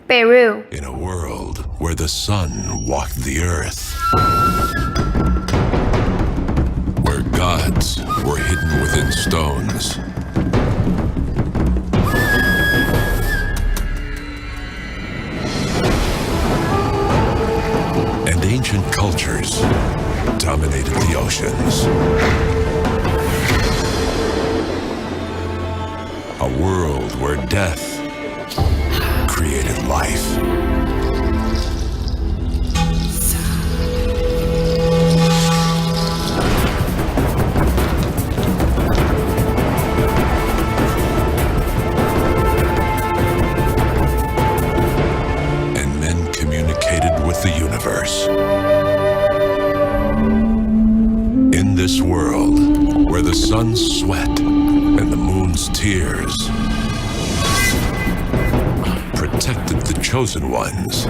Peru. In a world where the sun walked the earth, where gods were hidden within stones, and ancient cultures dominated the oceans. A world where death created life. And men communicated with the universe. In this world, where the sun's sweat and the moon's tears protected the chosen ones,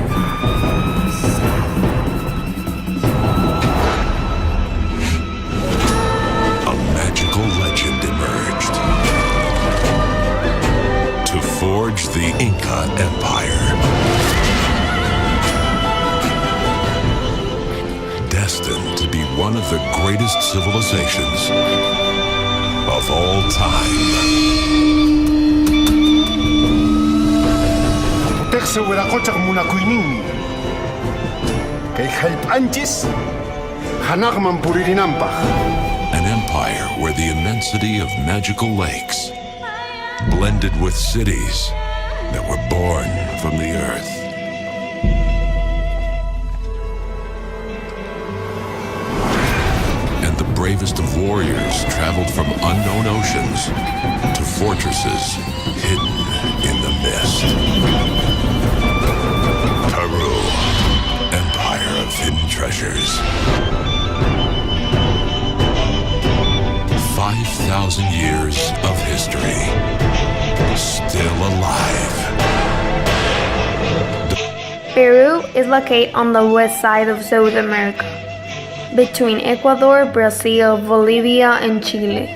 a magical legend emerged to forge the Inca Empire. Destined to be one of the greatest civilizations of all time. Teksa wala kocak muna kuining. Kay help antes, hanak mampuririnampa. An empire where the immensity of magical lakes blended with cities that were born from the earth. And the bravest of warriors traveled from unknown oceans to fortresses hidden in the mist. Peru, empire of hidden treasures. 5,000 years of history, still alive. Peru is located on the west side of South America, between Ecuador, Brazil, Bolivia, and Chile.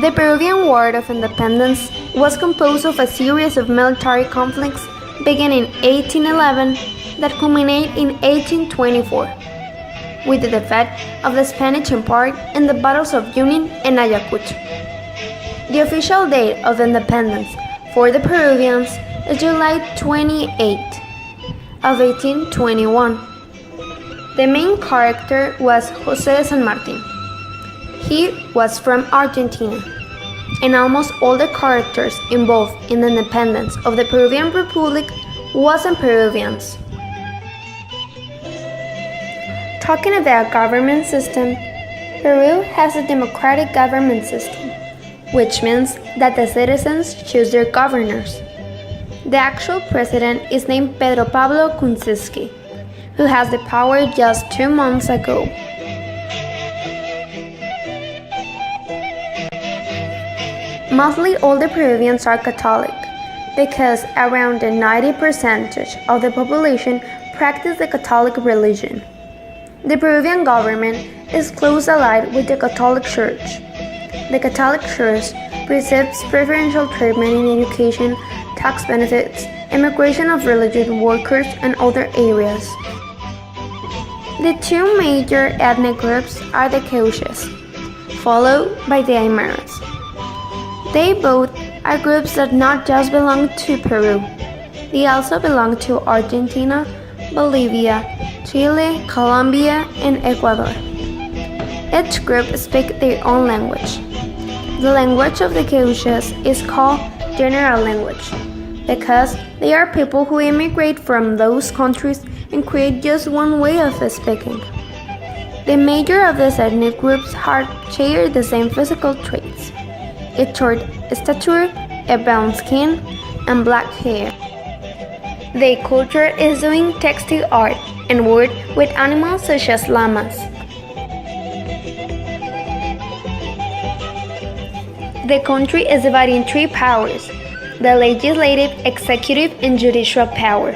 The Peruvian War of Independence was composed of a series of military conflicts beginning in 1811 that culminated in 1824, with the defeat of the Spanish Empire in the battles of Junín and Ayacucho. The official date of independence for the Peruvians is July 28 of 1821. The main character was José de San Martín. He was from Argentina, and almost all the characters involved in the independence of the Peruvian Republic wasn't Peruvians. Talking about government system, Peru has a democratic government system, which means that the citizens choose their governors. The actual president is named Pedro Pablo Kuczynski, who has the power just 2 months ago. Mostly all the Peruvians are Catholic, because around the 90% of the population practice the Catholic religion. The Peruvian government is close allied with the Catholic Church. The Catholic Church receives preferential treatment in education, tax benefits, immigration of religious workers, and other areas. The two major ethnic groups are the Quechuas, followed by the Aymaras. They both are groups that not just belong to Peru, they also belong to Argentina, Bolivia, Chile, Colombia, and Ecuador. Each group speaks their own language. The language of the Quechuas is called general language because they are people who immigrate from those countries and create just one way of speaking. The major of these ethnic groups share the same physical traits: a short stature, a brown skin, and black hair. Their culture is doing textile art and work with animals such as llamas. The country is divided in 3 powers: the legislative, executive, and judicial power.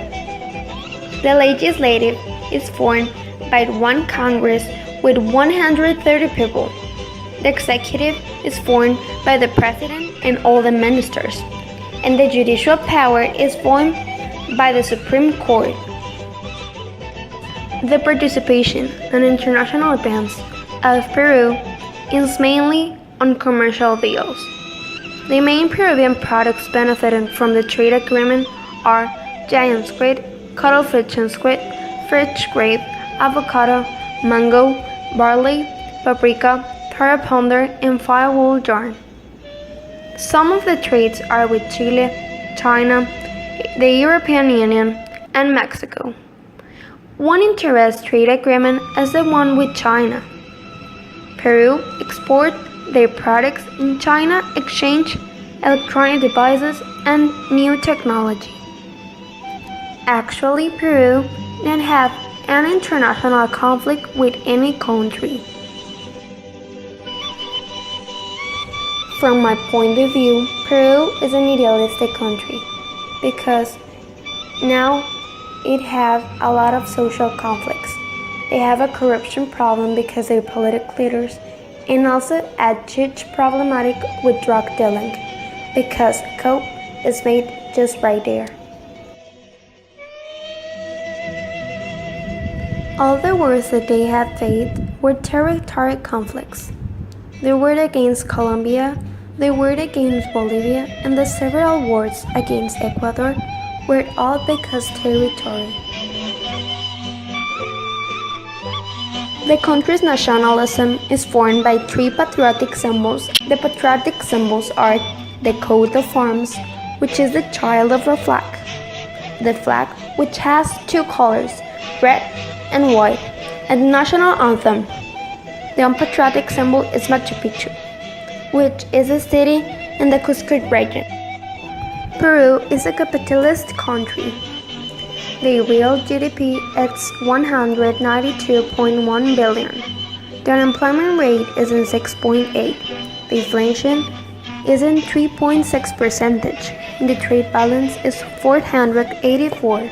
The legislative is formed by one Congress with 130 people. The executive is formed by the president and all the ministers, and the judicial power is formed by the Supreme Court. The participation in international events of Peru is mainly on commercial deals. The main Peruvian products benefiting from the trade agreement are giant squid, cuttlefish and squid, fish grape, avocado, mango, barley, paprika, pear pounder, and firewood yarn. Some of the trades are with Chile, China, the European Union, and Mexico. One interest trade agreement is the one with China. Peru exports their products in China exchange electronic devices and new technology. Actually, Peru didn't have an international conflict with any country. From my point of view, Peru is an idealistic country because now it has a lot of social conflicts. They have a corruption problem because they're political leaders, and also a huge problematic with drug dealing because coke is made just right there. All the wars that they have faced were territorial conflicts. They were against Colombia, they were against Bolivia, and the several wars against Ecuador were all because territory. The country's nationalism is formed by three patriotic symbols. The patriotic symbols are the coat of arms, which is the child of a flag, the flag, which has two colors, red and white, and the national anthem. The unpatriotic symbol is Machu Picchu, which is a city in the Cusco region. Peru is a capitalist country. The real GDP is 192.1 billion. The unemployment rate is in 6.8. The inflation is in 3.6%. And the trade balance is 484.